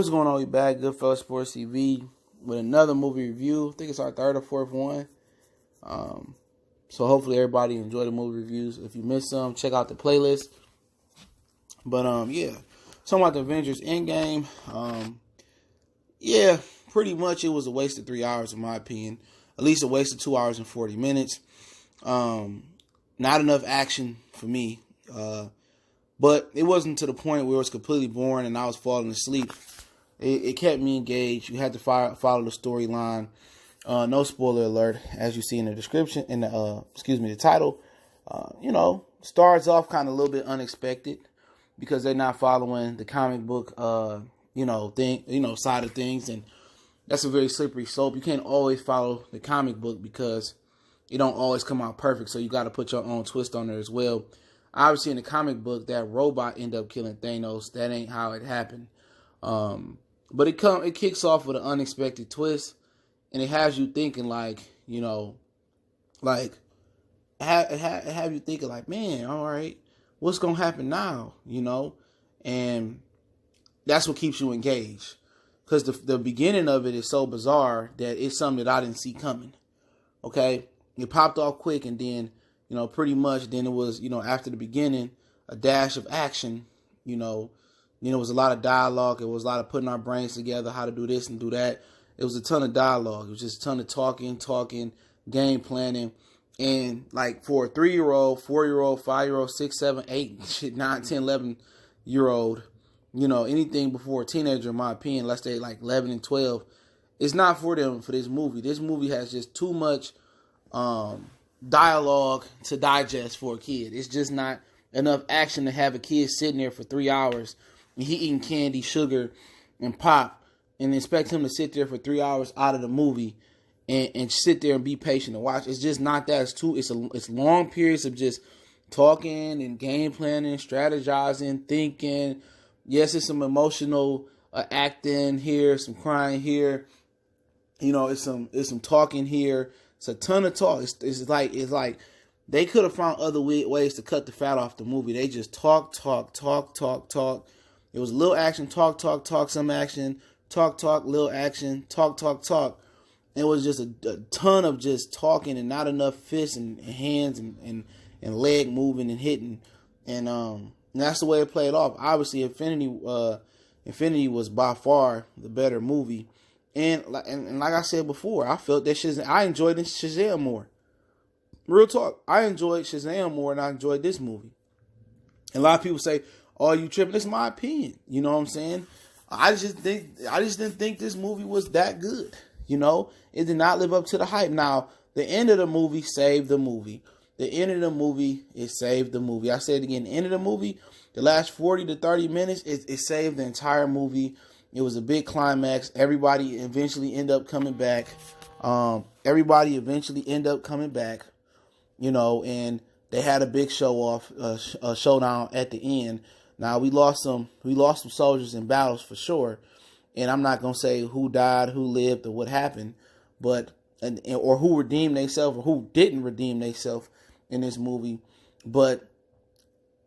What's going on? We back, Goodfellas Sports TV, with another movie review. I think it's our third or fourth one. So hopefully everybody enjoy the movie reviews. If you missed some, check out the playlist. But yeah, talking about the Avengers Endgame. Yeah, pretty much it was a waste of 3 hours in my opinion. At least a waste of 2 hours and 40 minutes. Not enough action for me. But it wasn't to the point where it was completely boring and I was falling asleep. It kept me engaged. You had to follow the storyline. No spoiler alert, as you see in the description, in the title. Starts off kind of a little bit unexpected because they're not following the comic book, side of things, and that's a very slippery slope. You can't always follow the comic book because it don't always come out perfect. So you got to put your own twist on there as well. Obviously, in the comic book, that robot ended up killing Thanos. That ain't how it happened. But it kicks off with an unexpected twist, and it has you thinking have you thinking like, man, all right, what's gonna happen now? And that's what keeps you engaged, because the beginning of it is so bizarre that it's something that I didn't see coming. Okay, it popped off quick, and then pretty much then it was after the beginning a dash of action. It was a lot of dialogue. It was a lot of putting our brains together, how to do this and do that. It was a ton of dialogue. It was just a ton of talking, game planning. And like for a 3-year-old, 4-year-old, 5-year-old, 6, 7, 8, 9, 10, 11-year-old, anything before a teenager, in my opinion, unless they like 11 and 12, it's not for them for this movie. This movie has just too much dialogue to digest for a kid. It's just not enough action to have a kid sitting there for 3 hours and he eating candy, sugar, and pop, and expect him to sit there for 3 hours out of the movie and sit there and be patient and watch. It's just not that. It's long periods of just talking and game planning, strategizing, thinking. Yes, it's some emotional acting here, some crying here. It's some talking here. It's a ton of talk. It's like they could have found other ways to cut the fat off the movie. They just talk. It was a little action, talk, some action, talk, little action, talk. It was just a ton of just talking and not enough fists and hands and leg moving and hitting. And that's the way it played off. Obviously, Infinity was by far the better movie. And like I said before, I felt that I enjoyed Shazam more. Real talk. I enjoyed Shazam more than I enjoyed this movie. And a lot of people say, "Oh, you tripping?" This is my opinion. You know what I'm saying? I just didn't think this movie was that good. It did not live up to the hype. Now, the end of the movie saved the movie. The end of the movie, it saved the movie. I said it again, the end of the movie, the last 40 to 30 minutes, it saved the entire movie. It was a big climax. Everybody eventually ended up coming back. And they had a big showdown at the end. Now we lost some soldiers in battles for sure, and I'm not gonna say who died, who lived, or what happened, but or who redeemed themselves or who didn't redeem themselves in this movie. But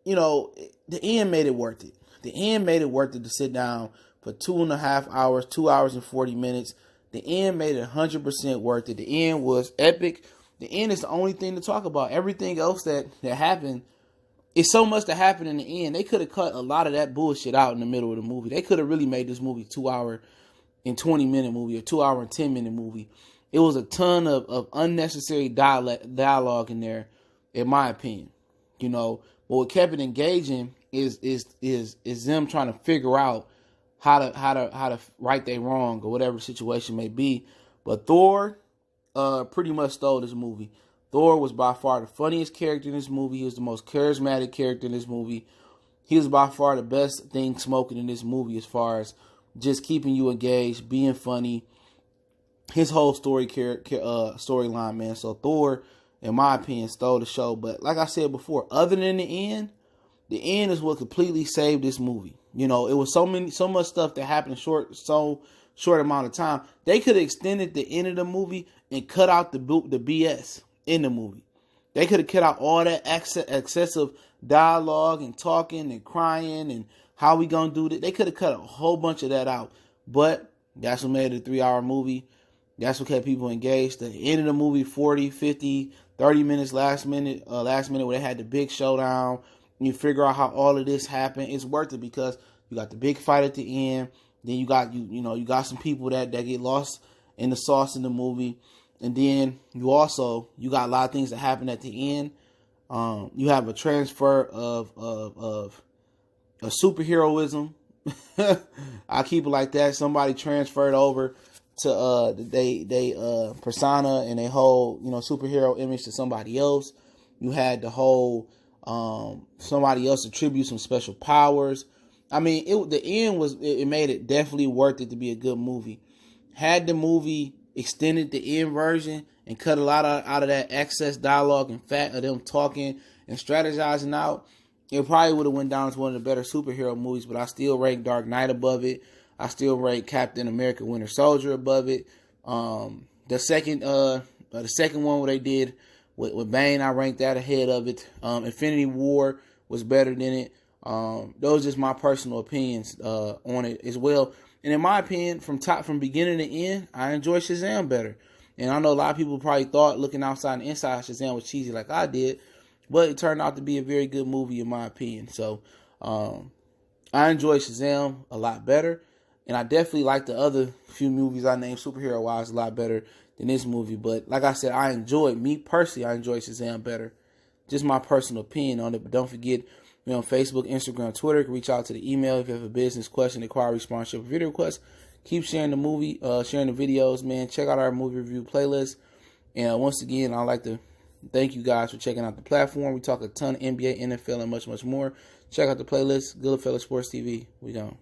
the end made it worth it. The end made it worth it to sit down for 2.5 hours, 2 hours and 40 minutes. The end made it 100% worth it. The end was epic. The end is the only thing to talk about. Everything else that happened, it's so much that happened in the end. They could have cut a lot of that bullshit out in the middle of the movie. They could have really made this movie 2 hour and 20 minute movie or 2 hour and 10 minute movie. It was a ton of unnecessary dialogue in there, in my opinion. But what kept it engaging is them trying to figure out how to right their wrong or whatever the situation may be. But Thor pretty much stole this movie. Thor was by far the funniest character in this movie. He was the most charismatic character in this movie. He was by far the best thing smoking in this movie as far as just keeping you engaged, being funny. His whole storyline, man. So Thor, in my opinion, stole the show. But like I said before, other than the end is what completely saved this movie. It was so much stuff that happened so short amount of time. They could have extended the end of the movie and cut out the BS in the movie. They could have cut out all that excessive dialogue and talking and crying and how we gonna do this. They could have cut a whole bunch of that out. But that's what made it a 3-hour movie. That's what kept people engaged. The end of the movie, 40, 50, 30 minutes, last minute where they had the big showdown. You figure out how all of this happened. It's worth it because you got the big fight at the end. Then you got you got some people that get lost in the sauce in the movie. And then you got a lot of things that happen at the end. You have a transfer of superheroism. I keep it like that. Somebody transferred over to they persona and they whole superhero image to somebody else. You had the whole somebody else attribute some special powers. I mean, the end it made it definitely worth it to be a good movie. Had the movie extended the end version and cut a lot out of that excess dialogue and fat of them talking and strategizing out, it probably would have went down as one of the better superhero movies. But I still rank Dark Knight above it. I still rank Captain America: Winter Soldier above it. The second one where they did with Bane, I ranked that ahead of it. Infinity War was better than it. Those are just my personal opinions on it as well. And in my opinion, from beginning to end, I enjoy Shazam better. And I know a lot of people probably thought looking outside and inside Shazam was cheesy like I did, but it turned out to be a very good movie in my opinion. So I enjoy Shazam a lot better. And I definitely like the other few movies I named superhero-wise a lot better than this movie. But like I said, I enjoy Shazam better. Just my personal opinion on it. But don't forget, on Facebook, Instagram, Twitter, you can reach out to the email if you have a business question, inquiry, sponsorship, or video request. Keep sharing the movie, sharing the videos, man. Check out our movie review playlist. And once again, I'd like to thank you guys for checking out the platform. We talk a ton of NBA, NFL, and much, much more. Check out the playlist. Goodfellas Sports TV. We gone.